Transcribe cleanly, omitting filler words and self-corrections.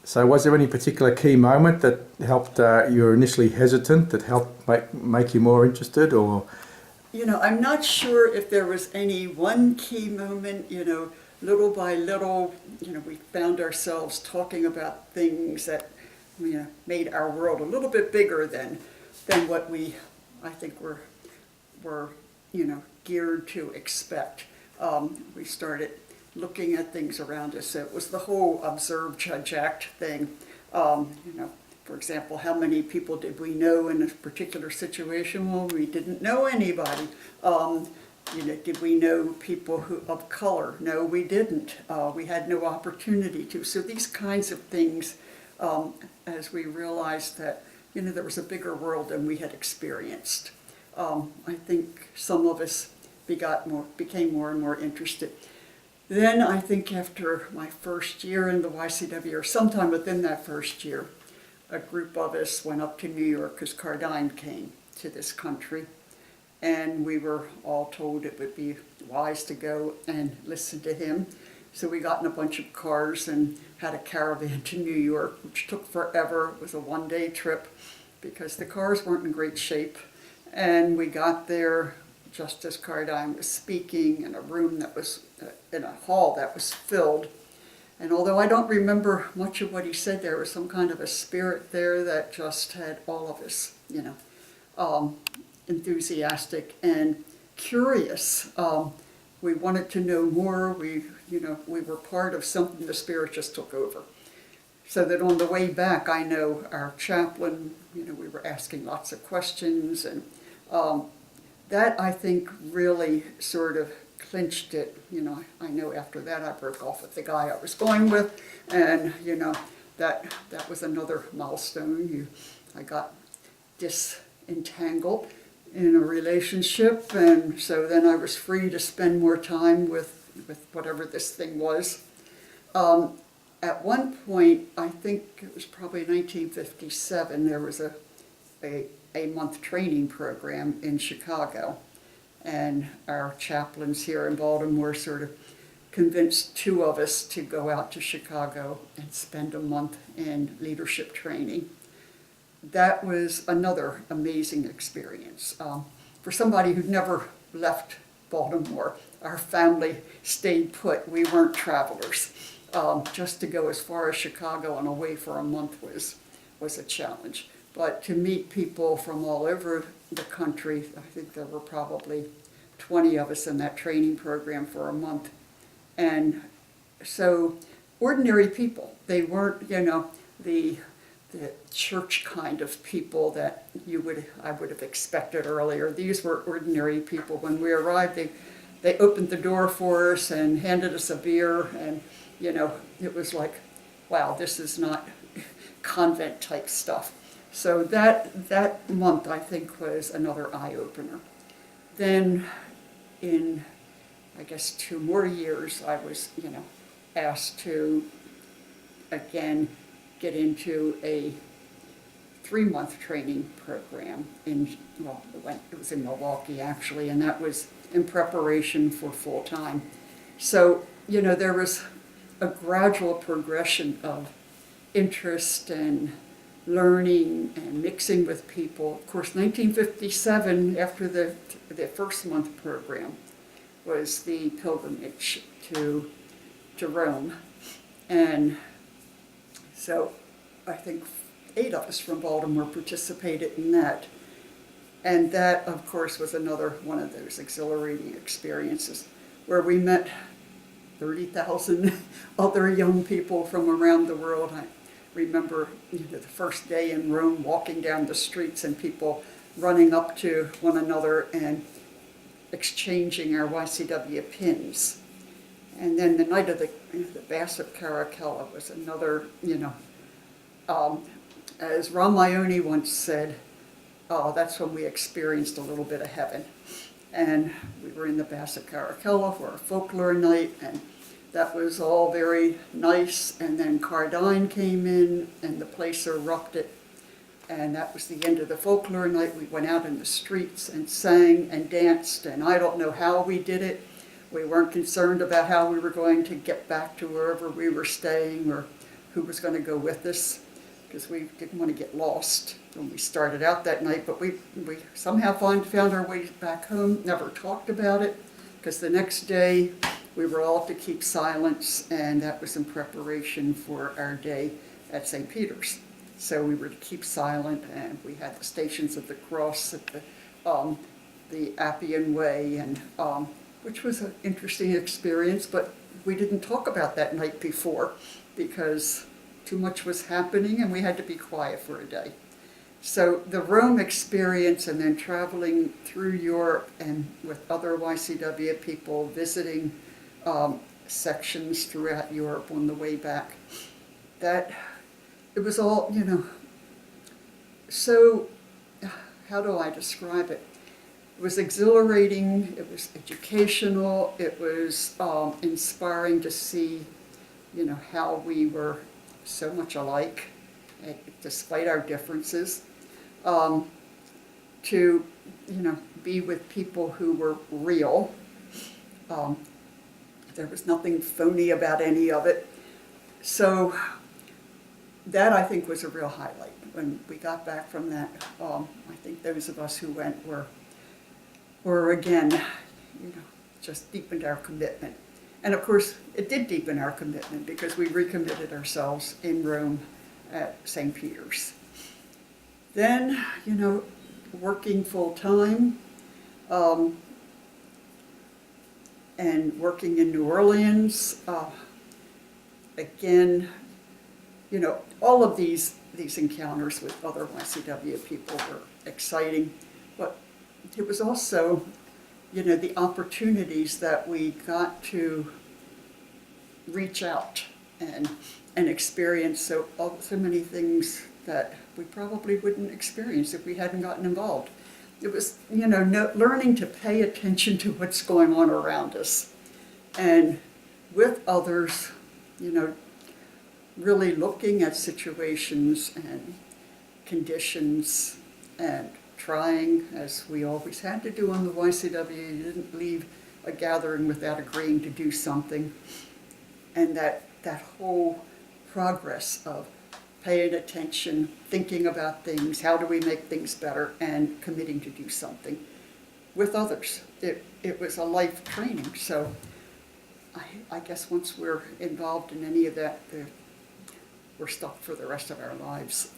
So was there any particular key moment that helped, you were initially hesitant, that helped make you more interested, or? You know, I'm not sure if there was any one key moment. You know, little by little, you know, we found ourselves talking about things that, you know, made our world a little bit bigger than what we, I think, were you know, geared to expect. We started looking at things around us. It was the whole observe, judge, act thing. You know, for example, how many people did we know in a particular situation? Well, we didn't know anybody. You know, did we know people of color? No, we didn't. We had no opportunity to. So these kinds of things, as we realized that, you know, there was a bigger world than we had experienced. I think some of us became more and more interested. Then I think after my first year in the YCW, or sometime within that first year, a group of us went up to New York because Cardijn came to this country. And we were all told it would be wise to go and listen to him. So we got in a bunch of cars and had a caravan to New York, which took forever. It was a one-day trip because the cars weren't in great shape. And we got there just as Cardijn was speaking in a room that was, in a hall that was filled. And although I don't remember much of what he said, there was some kind of a spirit there that just had all of us, you know, enthusiastic and curious. We wanted to know more. We were part of something. The spirit just took over. So that on the way back, I know our chaplain, you know, we were asking lots of questions, and that, I think, really sort of clinched it. You know, I know after that I broke off with the guy I was going with, and, you know, that was another milestone. I got disentangled in a relationship, and so then I was free to spend more time with whatever this thing was. At one point, I think it was probably 1957, there was a month training program in Chicago, and our chaplains here in Baltimore sort of convinced two of us to go out to Chicago and spend a month in leadership training. That was another amazing experience. For somebody who'd never left Baltimore, our family stayed put. We weren't travelers. Just to go as far as Chicago and away for a month was a challenge. But to meet people from all over the country, I think there were probably 20 of us in that training program for a month. And so ordinary people, they weren't, you know, the church kind of people that I would have expected earlier. These were ordinary people. When we arrived, they opened the door for us and handed us a beer, and, you know, it was like, wow, this is not convent type stuff. So that month, I think, was another eye-opener. Then in, I guess, 2 more years, I was, you know, asked to, again, get into a 3-month training program it was in Milwaukee, actually, and that was in preparation for full-time. So, you know, there was a gradual progression of interest and learning and mixing with people. Of course, 1957, after the first month program, was the pilgrimage to Rome. And so I think 8 of us from Baltimore participated in that. And that, of course, was another one of those exhilarating experiences where we met 30,000 other young people from around the world. I remember, you know, the first day in Rome, walking down the streets and people running up to one another and exchanging our YCW pins. And then the night of the Bass of Caracalla was another, you know, as Ramayoni once said, that's when we experienced a little bit of heaven. And we were in the Bass of Caracalla for a folklore night, and that was all very nice. And then Cardijn came in, and the place erupted. And that was the end of the folklore night. We went out in the streets and sang and danced, and I don't know how we did it. We weren't concerned about how we were going to get back to wherever we were staying or who was going to go with us, because we didn't want to get lost when we started out that night, but we somehow found our way back home, never talked about it, because the next day we were all to keep silence, and that was in preparation for our day at St. Peter's. So we were to keep silent, and we had the Stations of the Cross at the Appian Way, and which was an interesting experience, but we didn't talk about that night before because too much was happening and we had to be quiet for a day. So the Rome experience, and then traveling through Europe and with other YCW people, visiting sections throughout Europe on the way back, that it was all, so how do I describe it? It was exhilarating, it was educational, it was inspiring to see, how we were so much alike, despite our differences, to, be with people who were real. There was nothing phony about any of it. So that, I think, was a real highlight. When we got back from that, I think those of us who went were again, just deepened our commitment. And of course, it did deepen our commitment because we recommitted ourselves in Rome at St. Peter's. Then, working full time, and working in New Orleans, again, all of these encounters with other YCW people were exciting, but it was also, the opportunities that we got to reach out and experience so many things that we probably wouldn't experience if we hadn't gotten involved. It was, learning to pay attention to what's going on around us, and with others, really looking at situations and conditions and trying, as we always had to do on the YCW. You didn't leave a gathering without agreeing to do something. And that whole progress of paying attention, thinking about things, how do we make things better, and committing to do something with others. It was a life training. So I guess once we're involved in any of that, we're stuck for the rest of our lives.